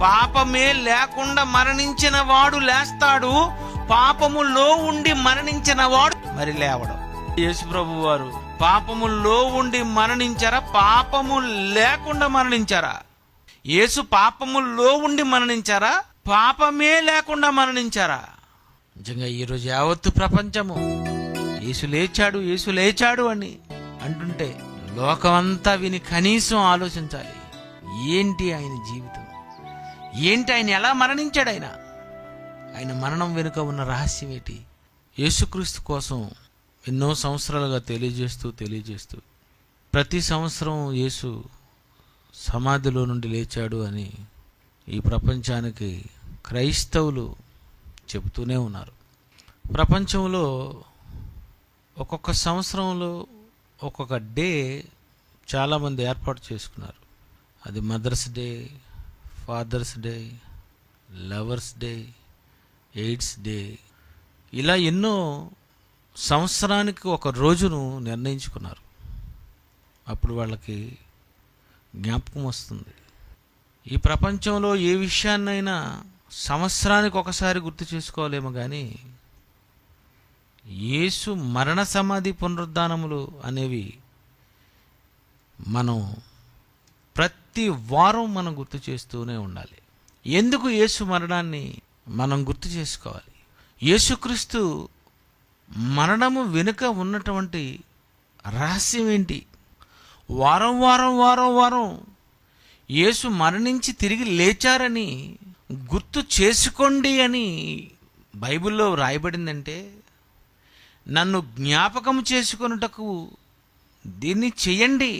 పాపమే లేకుండా మరణించిన వాడు లేస్తాడు, పాపములో ఉండి మరణించిన వాడు మరి లేవడం. యేసు ప్రభు వారు పాపములో ఉండి మరణించారా, పాపము లేకుండా మరణించారా? యేసు పాపములో ఉండి మరణించారా, పాపమే లేకుండా మరణించారా? నిజంగా ఈరోజు యావత్తు ప్రపంచము యేసు లేచాడు, యేసు లేచాడు అని అంటుంటే లోకమంతా విని కనీసం ఆలోచించాలి. ఏంటి ఆయన జీవితం, ఏంటి ఆయన ఎలా మరణించాడు, ఆయన మరణం వెనుక ఉన్న రహస్యం ఏంటి? యేసుక్రీస్తు కోసం ఎన్నో సంవత్సరాలుగా తెలియజేస్తూ ప్రతి సంవత్సరం యేసు సమాధిలో నుండి లేచాడు అని ఈ ప్రపంచానికి క్రైస్తవులు చెబుతూనే ఉన్నారు. ప్రపంచంలో ఒక్కొక్క సంవత్సరంలో ఒక్కొక్క డే చాలామంది ఏర్పాటు చేసుకున్నారు. అది mother's day, father's day, lovers day, AIDS day, ఇలా ఎన్నో సంవత్సరానికి ఒక రోజును నిర్ణయించుకున్నారు. అప్పుడు వాళ్ళకి జ్ఞాపకం వస్తుంది. ఈ ప్రపంచంలో ఏ విషయాన్నైనా సంవత్సరానికి ఒకసారి గుర్తు చేసుకోవాలేమో కానీ యేసు మరణ సమాధి పునరుద్ధానములు అనేవి మనం ప్రతి వారం మనం గుర్తు చేస్తూనే ఉండాలి. ఎందుకు యేసు మరణాన్ని మనం గుర్తు చేసుకోవాలి? యేసుక్రీస్తు మరణము వెనుక ఉన్నటువంటి రహస్యం ఏంటి? వారం వారం వారం వారం యేసు మరణించి తిరిగి లేచారని గుర్తు చేసుకోండి అని బైబిల్లో రాయబడిందంటే, నన్ను జ్ఞాపకం చేసుకొనుటకు దీన్ని చెయ్యండి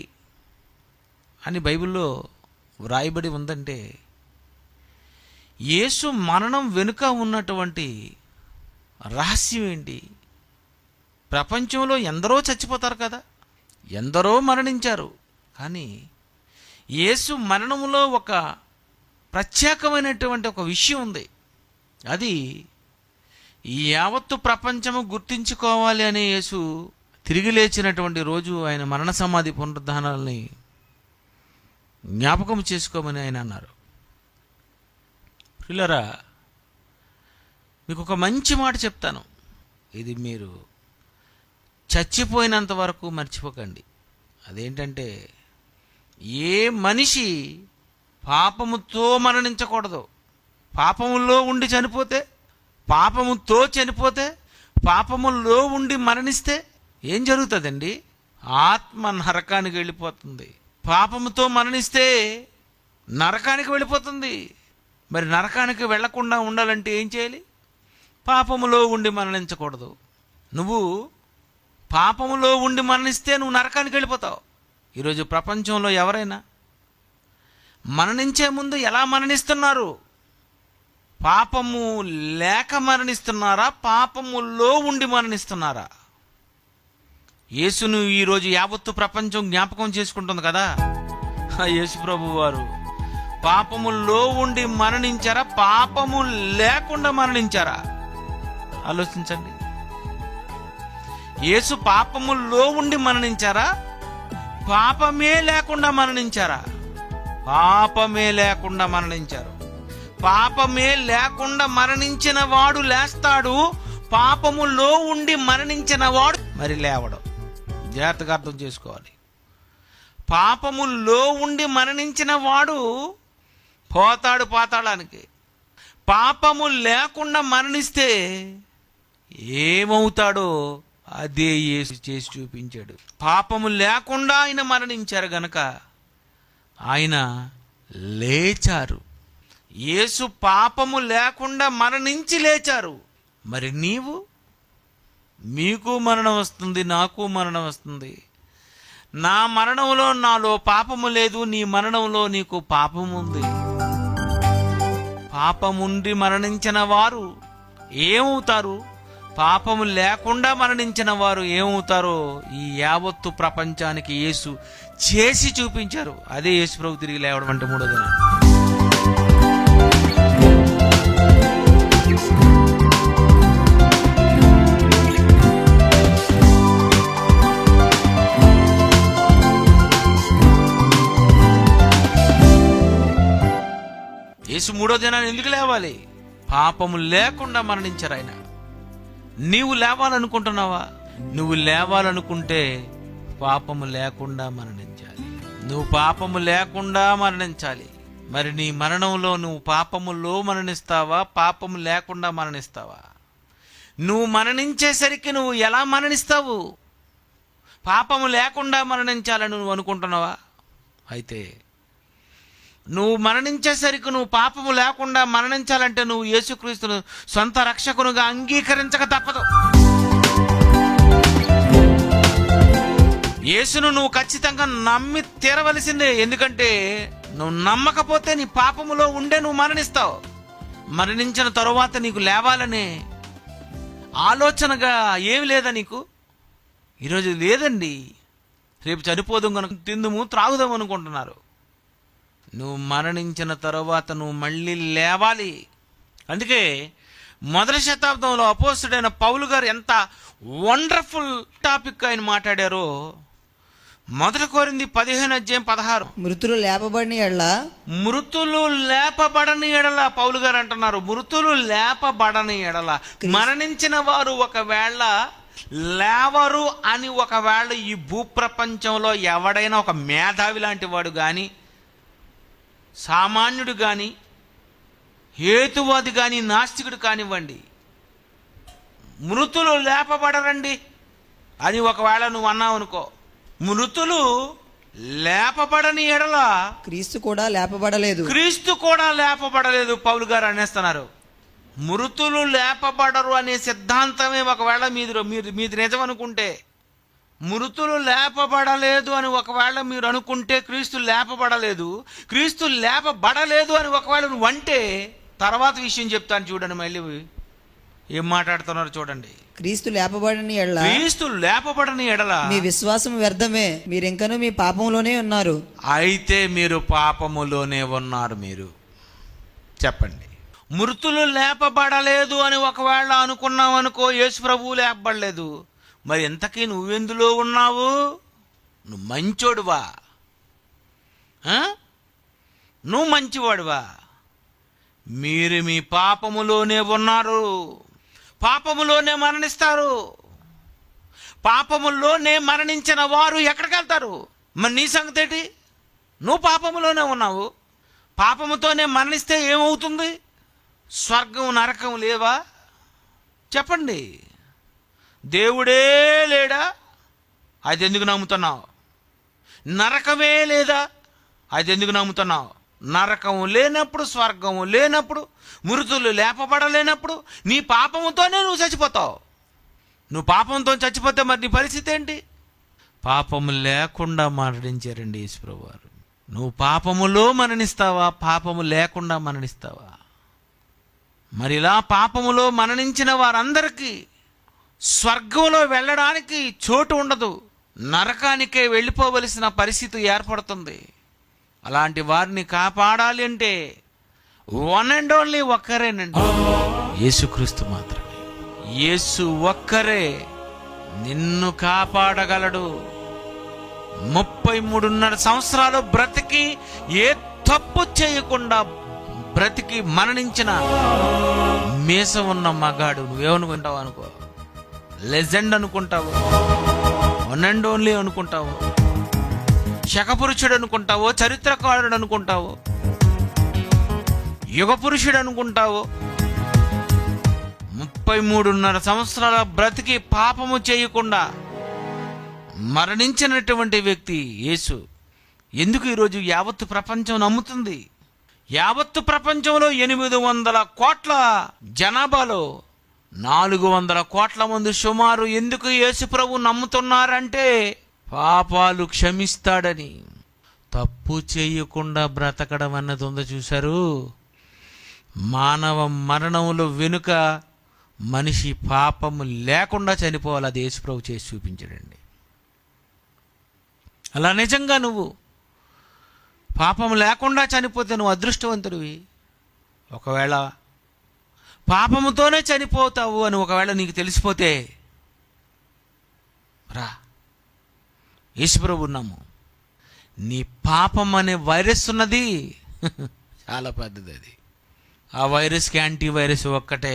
అని బైబిల్లో వ్రాయబడి ఉందంటే, యేసు మరణం వెనుక ఉన్నటువంటి రహస్యం ఏంటి? ప్రపంచంలో ఎందరో చచ్చిపోతారు కదా, ఎందరో మరణించారు. కానీ యేసు మరణంలో ఒక ప్రత్యేకమైనటువంటి ఒక విషయం ఉంది. అది యావత్తు ప్రపంచము గుర్తించుకోవాలి అని యేసు తిరిగి లేచినటువంటి రోజు ఆయన మరణ సమాధి పునరుద్ధానాలని జ్ఞాపకం చేసుకోమని ఆయన అన్నారు. పిల్లరా, మీకు ఒక మంచి మాట చెప్తాను, ఇది మీరు చచ్చిపోయినంత వరకు మర్చిపోకండి. అదేంటంటే, ఏ మనిషి పాపముతో మరణించకూడదు. పాపములో ఉండి చనిపోతే, పాపముతో చనిపోతే, పాపములో ఉండి మరణిస్తే ఏం జరుగుతుందండి? ఆత్మ నరకానికి వెళ్ళిపోతుంది. పాపముతో మరణిస్తే నరకానికి వెళ్ళిపోతుంది. మరి నరకానికి వెళ్లకుండా ఉండాలంటే ఏం చేయాలి? పాపములో ఉండి మరణించకూడదు. నువ్వు పాపములో ఉండి మరణిస్తే నువ్వు నరకానికి వెళ్ళిపోతావు. ఈరోజు ప్రపంచంలో ఎవరైనా మరణించే ముందు ఎలా మరణిస్తున్నారు? పాపము లేక మరణిస్తున్నారా, పాపములో ఉండి మరణిస్తున్నారా? యేసును ఈరోజు యావత్తు ప్రపంచం జ్ఞాపకం చేసుకుంటుంది కదా. యేసు ప్రభు వారు పాపములో ఉండి మరణించారా, పాపము లేకుండా మరణించారా? ఆలోచించండి. యేసు పాపములో ఉండి మరణించారా, పాపమే లేకుండా మరణించారా? పాపమే లేకుండా మరణించారు. పాపమే లేకుండా మరణించిన వాడు లేస్తాడు, పాపములో ఉండి మరణించిన వాడు మరి లేవడం. జాగ్రత్తగా అర్థం చేసుకోవాలి. పాపములో ఉండి మరణించిన వాడు పోతాడు పాతాళానికి. పాపము లేకుండా మరణిస్తే ఏమవుతాడో అదే యేసు చేసి చూపించాడు. పాపము లేకుండా ఆయన మరణించారు గనక ఆయన లేచారు. యేసు పాపము లేకుండా మరణించి లేచారు. మరి మీకు మరణం వస్తుంది, నాకు మరణం వస్తుంది. నా మరణంలో నాలో పాపము లేదు, నీ మరణంలో నీకు పాపము ఉంది. పాపముండి మరణించిన వారు ఏమవుతారు, పాపము లేకుండా మరణించిన వారు ఏమవుతారో ఈ యావత్తు ప్రపంచానికి యేసు చేసి చూపించారు. అదే యేసు ప్రభు తిరిగి లేవడం అంటే మూడో దినం. యేసు మూడో దినాన్ని ఎందుకు లేవాలి? పాపము లేకుండా మరణించారు ఆయన. నీవు లేవాలనుకుంటున్నావా? నువ్వు లేవాలనుకుంటే పాపము లేకుండా మరణించాలి. నువ్వు పాపము లేకుండా మరణించాలి. మరి నీ మరణంలో నువ్వు పాపములో మరణిస్తావా, పాపము లేకుండా మరణిస్తావా? నువ్వు మరణించేసరికి నువ్వు ఎలా మరణిస్తావు? పాపము లేకుండా మరణించాలని నువ్వు అనుకుంటున్నావా? అయితే నువ్వు మరణించేసరికి నువ్వు పాపము లేకుండా మరణించాలంటే నువ్వు యేసుక్రీస్తును సొంత రక్షకునిగా అంగీకరించక తప్పదు. యేసును నువ్వు ఖచ్చితంగా నమ్మి తీరవలసిందే. ఎందుకంటే నువ్వు నమ్మకపోతే నీ పాపములో ఉండే నువ్వు మరణిస్తావు. మరణించిన తరువాత నీకు లేవాలనే ఆలోచనగా ఏమి లేదా నీకు? ఈరోజు లేదండి. రేపు చనిపోదాం కనుక తిందుము త్రాగుదాం అనుకుంటున్నారు. నువ్వు మరణించిన తరువాత నువ్వు మళ్ళీ లేవాలి. అందుకే మొదటి శతాబ్దంలో అపోస్తుడైన పౌలు గారు ఎంత వండర్ఫుల్ టాపిక్ ఆయన మాట్లాడారో 1 కొరింథీ 15:16. మృతులు లేపబడిన ఎడల పౌలు గారు అంటున్నారు, మృతులు లేపబడని ఎడల, మరణించిన వారు ఒకవేళ లేవరు అని ఒకవేళ ఈ భూప్రపంచంలో ఎవడైనా ఒక మేధావి లాంటి వాడు కానీ, సామాన్యుడు కానీ, హేతువాది కానీ, నాస్తికుడు కానివ్వండి, మృతులు లేపబడరండి అని ఒకవేళ నువ్వు అన్నావు అనుకో, మృతులు లేపబడని ఎడల క్రీస్తు కూడా లేపబడలేదు పౌలు గారు అనేస్తున్నారు. మృతులు లేపబడరు అనే సిద్ధాంతమే ఒకవేళ మీది నిజం అనుకుంటే, మృతులు లేపబడలేదు అని ఒకవేళ మీరు అనుకుంటే, క్రీస్తు లేపబడలేదు, క్రీస్తు లేపబడలేదు అని ఒకవేళ నువ్వు అంటే, తర్వాత విషయం చెప్తాను చూడండి. మళ్ళీ ఏం మాట్లాడుతున్నారు చూడండి. క్రీస్తు లేపబడని ఎడల మీ విశ్వాసం వ్యర్థమే, మీరింకనూ మీ పాపంలోనే ఉన్నారు. అయితే మీరు పాపములోనే ఉన్నారు. మీరు చెప్పండి, మృతులు లేపబడలేదు అని ఒకవేళ అనుకున్నావు అనుకో, యేసు ప్రభువు లేపబడలేదు, మరి ఇంతకీ నువ్వెందులో ఉన్నావు? నువ్వు మంచోడువా? నువ్వు మంచివాడువా? మీరు మీ పాపములోనే ఉన్నారు. పాపములోనే మరణిస్తారు. పాపములోనే మరణించిన వారు ఎక్కడికి వెళ్తారు? మరి నీ సంగతి ఏంటి? నువ్వు పాపములోనే ఉన్నావు. పాపముతోనే మరణిస్తే ఏమవుతుంది? స్వర్గం నరకం లేవా? చెప్పండి. దేవుడే లేడా? అది ఎందుకు నమ్ముతున్నావు? నరకమే లేదా? అది ఎందుకు నమ్ముతున్నావు? నరకము లేనప్పుడు, స్వర్గము లేనప్పుడు, మృతులు లేపబడలేనప్పుడు నీ పాపముతోనే నువ్వు చచ్చిపోతావు. నువ్వు పాపంతో చచ్చిపోతే మరి నీ పరిస్థితి ఏంటి? పాపము లేకుండా మరణించారండి యేసుప్రభు వారు. నువ్వు పాపములో మరణిస్తావా, పాపము లేకుండా మరణిస్తావా? మరి ఇలా పాపములో మరణించిన వారందరికీ స్వర్గంలో వెళ్ళడానికి చోటు ఉండదు, నరకానికే వెళ్ళిపోవలసిన పరిస్థితి ఏర్పడుతుంది. అలాంటి వారిని కాపాడాలి అంటే వన్ అండ్ ఓన్లీ ఒక్కరేనండి, యేసుక్రీస్తు మాత్రమే. యేసు ఒక్కరే నిన్ను కాపాడగలడు. 33.5 సంవత్సరాలు బ్రతికి ఏ తప్పు చేయకుండా బ్రతికి మరణించిన మీస ఉన్న మగాడు. నువ్వేమనుకుంటావు అనుకో, లెజెండ్ అనుకుంటావు, వన్ అండ్ ఓన్లీ అనుకుంటావు, శకపురుషుడు అనుకుంటావో, చరిత్రకారుడు అనుకుంటావు, యుగ పురుషుడు అనుకుంటావు. 33.5 సంవత్సరాల బ్రతికి పాపము చేయకుండా మరణించినటువంటి వ్యక్తి యేసు. ఎందుకు ఈరోజు యావత్తు ప్రపంచం నమ్ముతుంది? యావత్తు ప్రపంచంలో 800 కోట్ల జనాభాలో 400 కోట్ల మంది సుమారు ఎందుకు యేసు ప్రభు నమ్ముతున్నారంటే, పాపాలు క్షమిస్తాడని. తప్పు చేయకుండా బ్రతకడం అన్నది ఉందో చూశారు? మానవ మరణముల వెనుక మనిషి పాపము లేకుండా చనిపోవాలి. అది యేసు ప్రభు చేసి చూపించాడండి. అలా నిజంగా నువ్వు పాపం లేకుండా చనిపోతే నువ్వు అదృష్టవంతుడివి. ఒకవేళ పాపముతోనే చనిపోతావు అని ఒకవేళ నీకు తెలిసిపోతే రా, యేసుప్రభు నమ్ము. నీ పాపం అనే వైరస్ ఉన్నది, చాలా పెద్దది అది. ఆ వైరస్కి యాంటీవైరస్ ఒక్కటే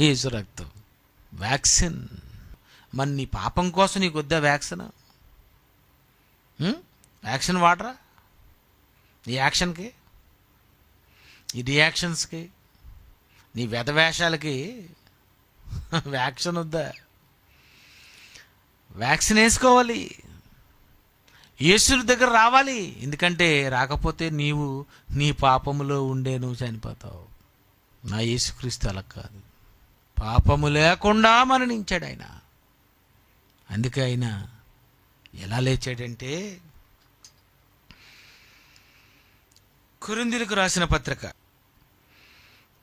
యేసు రక్తం, వ్యాక్సిన్. మరి నీ పాపం కోసం నీకు వద్దా వ్యాక్సిన్? వ్యాక్సిన్ వాడరా నీ యాక్షన్కి, ఈ రియాక్షన్స్కి, నీ వ్యధవేషాలకి వ్యాక్సిన్ వద్దా? వ్యాక్సిన్ వేసుకోవాలి, యేసు దగ్గర రావాలి. ఎందుకంటే రాకపోతే నీవు నీ పాపములో ఉండే నువ్వు చనిపోతావు. నా యేసుక్రీస్తు అలా కాదు, పాపము లేకుండా మరణించాడు ఆయన. అందుకే ఆయన ఎలా లేచాడంటే, కొరింథీయులకు రాసిన పత్రిక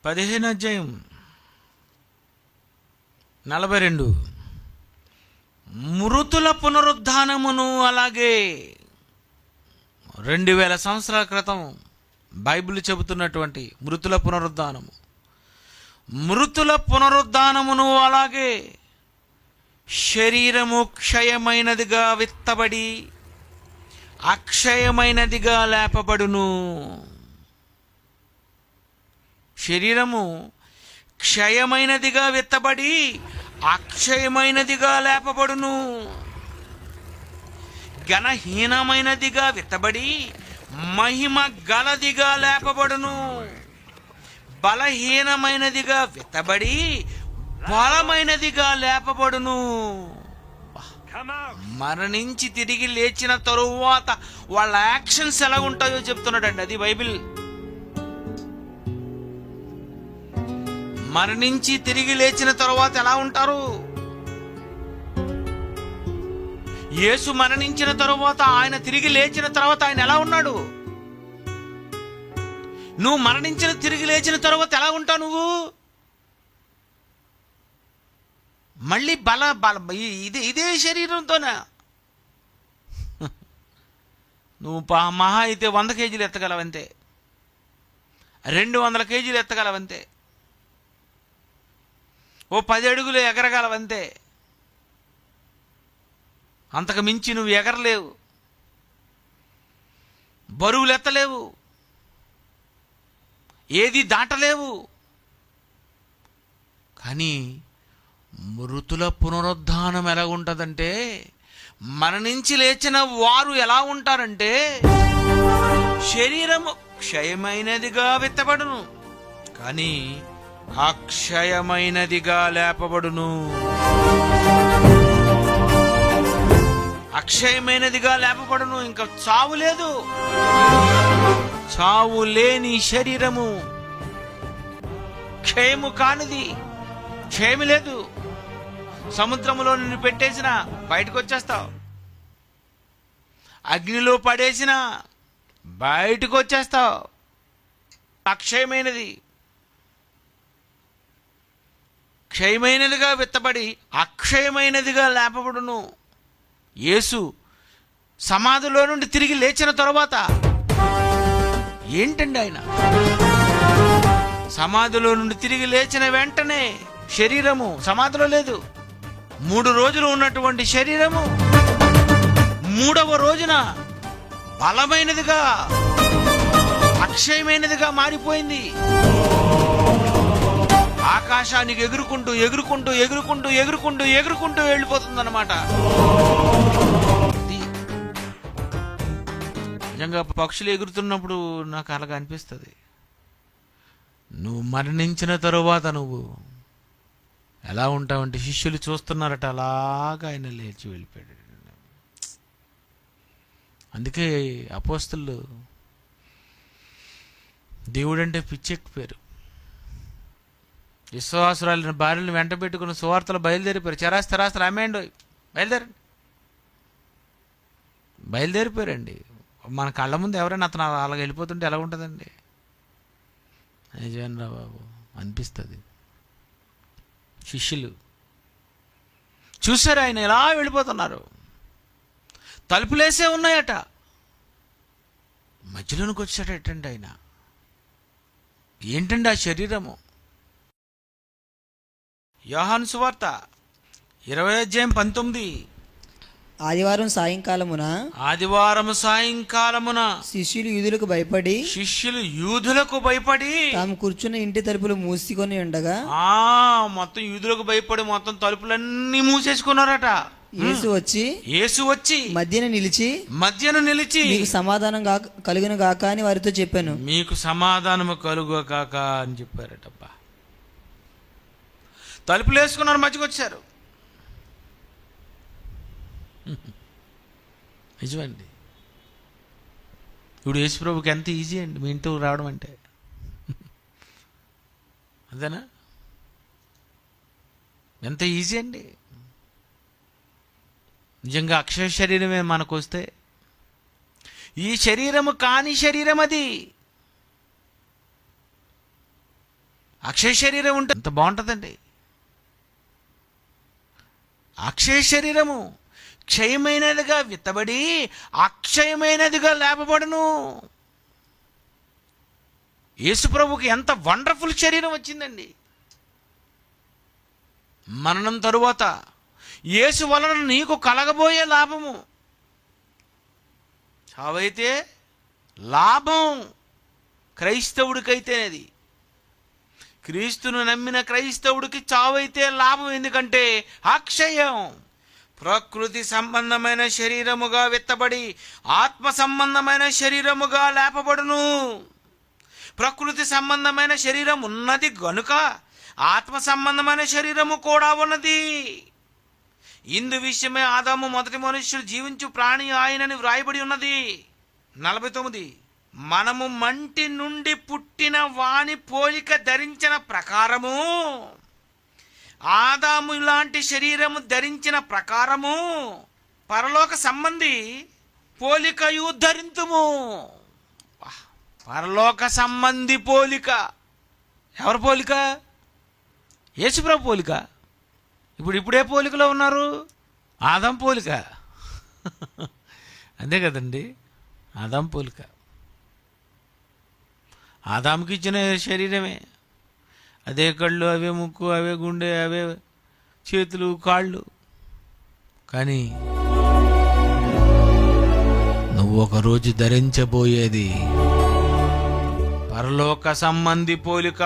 15:42, మృతుల పునరుద్ధానమును, అలాగే 2000 సంవత్సరాల క్రితం బైబిల్ చెబుతున్నటువంటి మృతుల పునరుద్ధానమును అలాగే శరీరము క్షయమైనదిగా విత్తబడి అక్షయమైనదిగా లేపబడును. శరీరము క్షయమైనదిగా విత్తబడి అక్షయమైనదిగా లేపబడును. ఘనహీనమైనదిగా విత్తబడి మహిమ గలదిగా లేపబడును. బలహీనమైనదిగా విత్తబడి బలమైనదిగా లేపబడును. మరణించి తిరిగి లేచిన తరువాత వాళ్ళ యాక్షన్స్ ఎలా ఉంటాయో చెప్తున్నాడండి, అది బైబిల్. మరణించి తిరిగి లేచిన తరువాత ఎలా ఉంటారు? యేసు మరణించిన తరువాత, ఆయన తిరిగి లేచిన తర్వాత ఆయన ఎలా ఉన్నాడు? నువ్వు తిరిగి లేచిన తరువాత ఎలా ఉంటావు? నువ్వు మళ్ళీ ఇదే శరీరంతోనా? నువ్వు మహా అయితే 100 కేజీలు ఎత్తగలవంతే, 200 కేజీలు ఎత్తగలవంతే, ఓ 10 అడుగులు ఎగరగలవంతే. అంతకు మించి నువ్వు ఎగరలేవు, బరువులు ఎత్తలేవు, ఏది దాటలేవు. కానీ మృతుల పునరుద్ధానం ఎలా ఉంటుందంటే, మరణించి లేచిన వారు ఎలా ఉంటారంటే, శరీరము క్షయమైనదిగా విత్తబడును, కానీ అక్షయమైనదిగా లేపబడును. అక్షయమైనదిగా లేపబడును. ఇంకా చావు లేదు, చావు లేని శరీరము, క్షయము కానిది, క్షయము లేదు. సముద్రములో నిన్ను పెట్టేసిన బయటకు వచ్చేస్తావు, అగ్నిలో పడేసిన బయటకు వచ్చేస్తావు. అక్షయమైనది, క్షయమైనదిగా విత్తబడి అక్షయమైనదిగా లేపబడును. యేసు సమాధిలో నుండి తిరిగి లేచిన తరువాత ఏంటండి, ఆయన సమాధిలో నుండి తిరిగి లేచిన వెంటనే శరీరము సమాధిలో లేదు. 3 రోజులు ఉన్నటువంటి శరీరము 3వ రోజున బలమైనదిగా, అక్షయమైనదిగా మారిపోయింది. ఆకాశానికి ఎగురుకుంటూ ఎగురుకుంటూ ఎగురుకుంటూ ఎగురుకుంటూ ఎగురుకుంటూ వెళ్ళిపోతుందన్నమాట. నిజంగా పక్షులు ఎగురుతున్నప్పుడు నాకు అలాగా అనిపిస్తుంది. నువ్వు మరణించిన తరువాత నువ్వు ఎలా ఉంటావంటే, శిష్యులు చూస్తున్నారట, అలాగా ఆయన లేచి వెళ్ళిపోయాడు. అందుకే అపోస్తలు దేవుడంటే పిచ్చెక్కిపోయారు. విశ్వాసురాలిన భార్యలను వెంట పెట్టుకున్న సువార్తలు బయలుదేరిపోయారు. చరాస్తరాస్తులు అమ్మేయండి, బయలుదేరిపోయారండి. మన కళ్ళ ముందు ఎవరైనా అతను అలాగ వెళ్ళిపోతుంటే ఎలా ఉంటుందండి? నిజమేనరా బాబు అనిపిస్తుంది. శిష్యులు చూసారు ఆయన ఎలా వెళ్ళిపోతున్నారు. తలుపులేసే ఉన్నాయట, మధ్యలోనికి వచ్చాడటండి ఆయన. ఏంటండి ఆ శరీరము? యోహాను సువార్త 20:19, ఆదివారం సాయంకాలమున ఆదివారం సాయంకాలమున శిష్యులు యూదులకు భయపడి శిష్యులు యూదులకు భయపడి తాము కూర్చున్న ఇంటి తలుపులు మూసుకొని ఉండగా మొత్తం యూదులకు భయపడి మొత్తం తలుపులన్నీ మూసేసుకున్నారట. యేసు వచ్చి మధ్యన నిలిచి మీకు సమాధానం కలుగును గాక అని వారితో చెప్పాను. మీకు సమాధానము కలుగు కాక అని చెప్పారటబ్బా. తలుపులు వేసుకున్నారు, మధ్యకి వచ్చారు. నిజమండి. ఇప్పుడు యేసుప్రభుకి ఎంత ఈజీ అండి మీ ఇంటికి రావడం అంటే. అంతేనా? ఎంత ఈజీ అండి. నిజంగా అక్షయ శరీరమే మనకు వస్తే, ఈ శరీరము కాని శరీరం అది. అక్షయ శరీరం ఉంటే ఎంత బాగుంటుందండి. అక్షయ శరీరము క్షయమైనదిగా విత్తబడి అక్షయమైనదిగా లేపబడును. యేసుప్రభుకి ఎంత వండర్ఫుల్ శరీరం వచ్చిందండి. మరణం తరువాత యేసు వలన నీకు కలగబోయే లాభము, చావైతే లాభం క్రైస్తవుడికైతేనేది. క్రీస్తును నమ్మిన క్రైస్తవుడికి చావైతే లాభం. ఎందుకంటే అక్షయం. ప్రకృతి సంబంధమైన శరీరముగా విత్తబడి ఆత్మ సంబంధమైన శరీరముగా లేపబడును. ప్రకృతి సంబంధమైన శరీరం ఉన్నది గనుక ఆత్మ సంబంధమైన శరీరము కూడా ఉన్నది. ఇందు విషయమే ఆదాము మొదటి మనుష్యుడు జీవించు ప్రాణి ఆయనని వ్రాయబడి ఉన్నది. 49 మనము మంటి నుండి పుట్టిన వాని పోలిక ధరించిన ప్రకారము, ఆదాము లాంటి శరీరము ధరించిన ప్రకారము పరలోక సంబంధి పోలికయు ధరింతుము. పరలోక సంబంధి పోలిక. ఎవరి పోలిక? యేసుప్రభు పోలిక. ఇప్పుడే పోలికలో ఉన్నారు? ఆదాం పోలిక. అంతే కదండి, ఆదాం పోలిక. ఆదాముకి ఇచ్చిన శరీరమే. అదే కళ్ళు, అవే ముక్కు, అవే గుండె, అవే చేతులు, కాళ్ళు. కానీ నువ్వు ఒకరోజు ధరించబోయేది పరలోక సంబంధి పోలిక.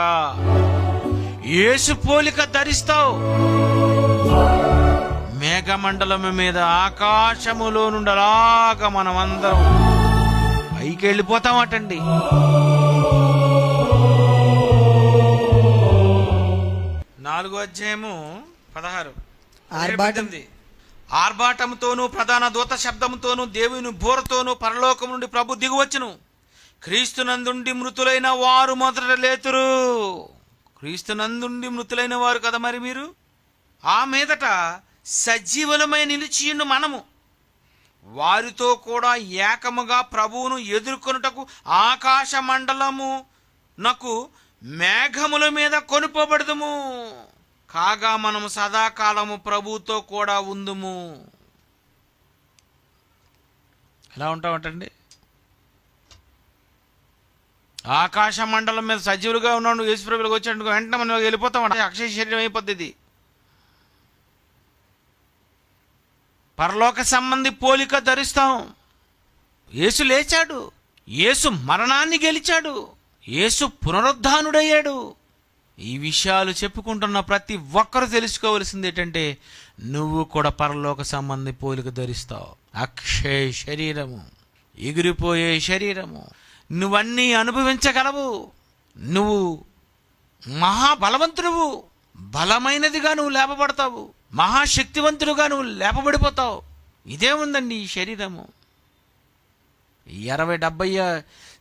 యేసు పోలిక ధరిస్తావు. మేఘమండలం మీద ఆకాశములో నుండి అలాగా మనమందరం పైకి వెళ్ళిపోతామటండి. నాలుగో అధ్యాయము 16. ఆర్భాటముతోనూ ప్రధాన దూత శబ్దముతోనూ దేవుని బోరతోనూ పరలోకం నుండి ప్రభు దిగువచ్చును. క్రీస్తునందుండి మృతులైన వారు మొదట లేతురు. క్రీస్తునందుండి మృతులైన వారు కదా మరి మీరు. ఆ మీదట సజీవులమై నిలిచియుండు మనము వారితో కూడా ఏకముగా ప్రభువును ఎదుర్కొనుటకు ఆకాశ మండలము నాకు మేఘముల మీద కొనుపబడదుము. కాగా మనము సదాకాలము ప్రభువుతో కూడా ఉందుము. ఎలా ఉంటామంటండి? ఆకాశ మండలం మీద సజీవులుగా ఉన్నాడు యేసుప్రభువులకు వచ్చాడు, వెంటనే మనం వెళ్ళిపోతామంట. అక్షయ శరీరం అయిపోద్ది. పరలోక సంబంధి పోలిక ధరిస్తాం. యేసు లేచాడు, యేసు మరణాన్ని గెలిచాడు, యేసు పునరుద్ధానుడయ్యాడు. ఈ విషయాలు చెప్పుకుంటున్న ప్రతి ఒక్కరు తెలుసుకోవలసింది ఏంటంటే, నువ్వు కూడా పరలోక సంబంధి పోలిక ధరిస్తావు. అక్షయ శరీరము, ఎగిరిపోయే శరీరము. నువ్వన్నీ అనుభవించగలవు. నువ్వు మహాబలవంతుడువు. బలమైనదిగా నువ్వు లేపబడతావు. మహాశక్తివంతుడుగా నువ్వు లేపబడిపోతావు. ఇదే ఉందండి ఈ శరీరము. 60-70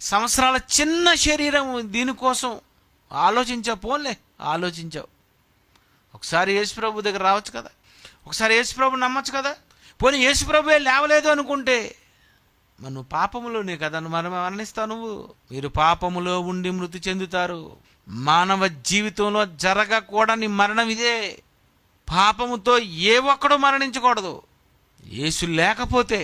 సంవత్సరాల చిన్న శరీరము. దీనికోసం ఆలోచించావు. ఒకసారి యేసుప్రభు దగ్గర రావచ్చు కదా, ఒకసారి యేసుప్రభు నమ్మచ్చు కదా. పోనీ యేసుప్రభువే లేవలేదు అనుకుంటే మరి నువ్వు పాపములోనే కదా మరణిస్తావు. నువ్వు మీరు పాపములో ఉండి మృతి చెందుతారు. మానవ జీవితంలో జరగకూడని మరణం ఇదే. పాపముతో ఏ ఒక్కడూ మరణించకూడదు. యేసు లేకపోతే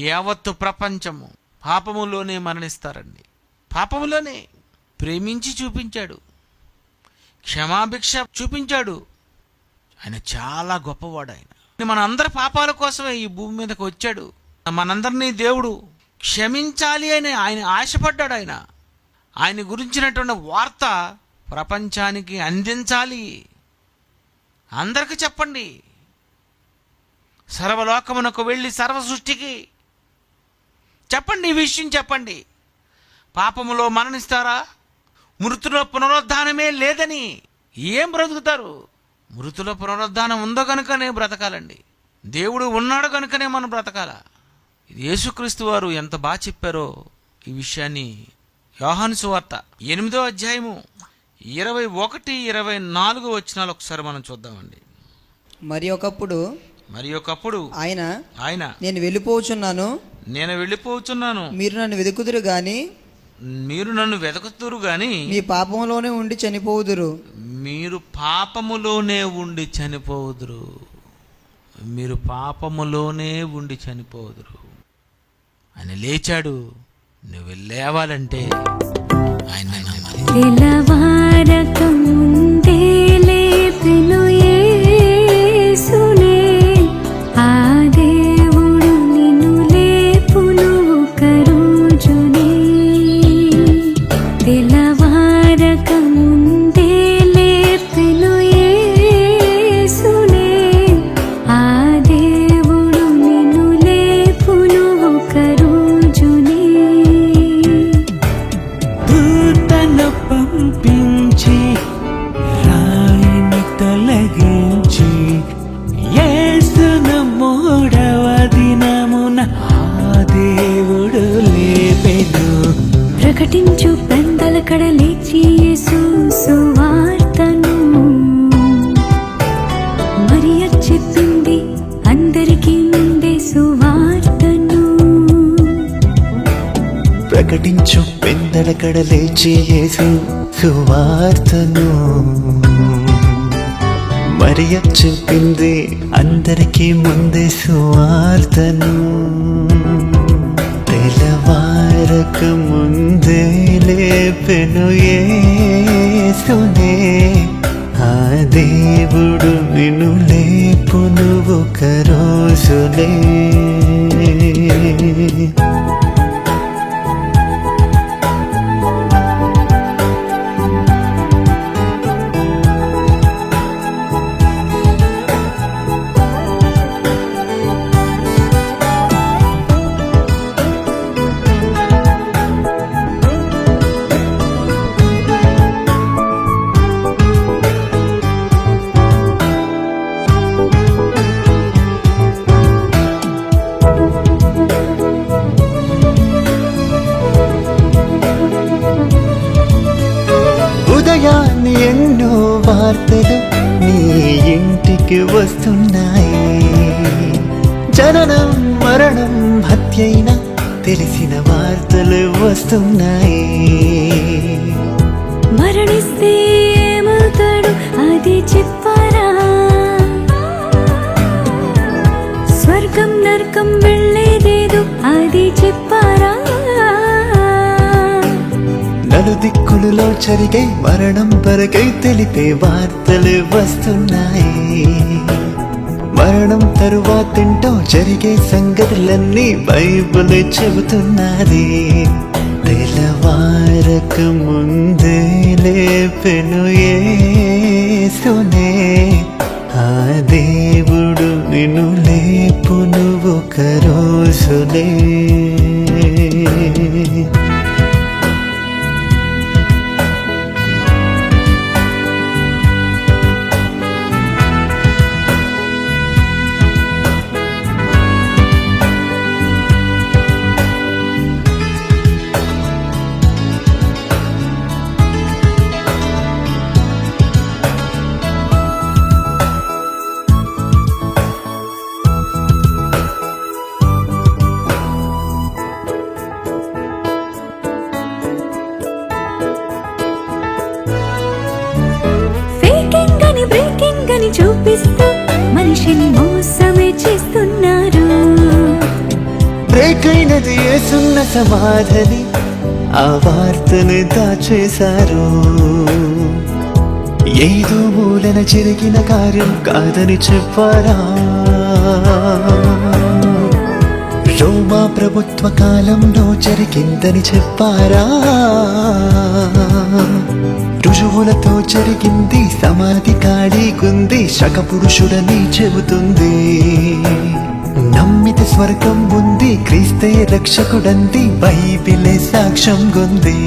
యావత్తు ప్రపంచము పాపములోనే మరణిస్తారండి. పాపములోనే. ప్రేమించి చూపించాడు, క్షమాభిక్ష చూపించాడు. ఆయన చాలా గొప్పవాడు. ఆయన మన అందరి పాపాల కోసమే ఈ భూమి మీదకి వచ్చాడు. మనందరినీ దేవుడు క్షమించాలి అని ఆయన ఆశపడ్డాడు. ఆయన గురించినటువంటి వార్త ప్రపంచానికి అందించాలి. అందరికీ చెప్పండి. సర్వలోకమునకు వెళ్ళి సర్వ సృష్టికి చెప్పండి, ఈ విషయం చెప్పండి. పాపములో మరణిస్తారా? మృతుల పునరుద్ధానమే లేదని ఏం బ్రతుకుతారు? మృతుల పునరుద్ధానం ఉందో కనుకనే బ్రతకాలండి. దేవుడు ఉన్నాడు కనుకనే మనం బ్రతకాల. యేసుక్రీస్తు వారు ఎంత బాగా చెప్పారో ఈ విషయాన్ని. యోహాను సువార్త 8వ అధ్యాయము 21, 24 వచనాలు ఒకసారి మనం చూద్దామండి. మరి ఒకప్పుడు ఆయన నేను వెళ్ళిపోచున్నాను, మీరు నన్ను వెతుకుదురు గాని మీ పాపములోనే ఉండి చనిపోవుదురు. మీరు పాపములోనే ఉండి చనిపోదురు. ఆయన లేచాడు. నువ్వు లేవాలంటే ఆయన తెల్లవారకముందే లేపెను యేసునే, ఆ దేవుడు నిన్ను లేపును ఒక రోజునే. తెల్లవారకముందే లేపెను యేసునే, ఆ దేవుడు నిన్ను లేపును ఒక రోజునే. దూతను పంపించి రాయిని తొలగించి యేసును 3వ దినమున ఆ దేవుడు లేపెను. ప్రకటించు పెందలకడ లేచి యేసు సువార్తను, మరియ చెప్పింది అందరికీ ముందే సువార్తను. ప్రకటించు పెందలకడ లేచి యేసు సువార్తను, మరియ చెప్పింది అందరికీ ముందే సువార్తను. తెల్లవారక ముందే లేపెను యేసునే, ఆ దేవుడు నిన్ను లేపును ఒక రోజునే. ఉదయాన్ని ఎన్నో వార్తలు నీ ఇంటికి వస్తున్నాయి. జననం, మరణం, హత్యైన తెలిసిన వార్తలు వస్తున్నాయి. మరణిస్తే ఏమవుతాడు అది చెప్పారా? స్వర్గం నరకం వెళ్ళేదేదు అది చెప్పారా? నలుదిక్కులలో జరిగే మరణం వరకై తెలిపే వార్తలు వస్తున్నాయి. మరణం తరువాతేంటో జరిగే సంగతులన్నీ బైబిల్ చెబుతున్నది. తెల్లవారక ముందే లేపెను యేసునే, ఆ దేవుడు నిన్ను లేపును ఒక రోజునే. బ్రేకింగ్ అని చూపిస్తూ మనిషిని మోసమే చేస్తున్నారు. బ్రేక్ అయినది యేసున్న సమాధిని, ఆ వార్తను దాచేశారు. ఏదో మూలన జరిగిన కార్యం కాదని చెప్పారా? రోమా ప్రభుత్వ కాలంలో జరిగిందని చెప్పారా? రుజువులతో జరిగింది, సమాధి ఖాళీగుంది, శక పురుషుడని చెబుతుంది. నమ్మితే స్వర్గం ఉంది, క్రీస్తే రక్షకుడంది, బైబిలే సాక్ష్యం గుంది.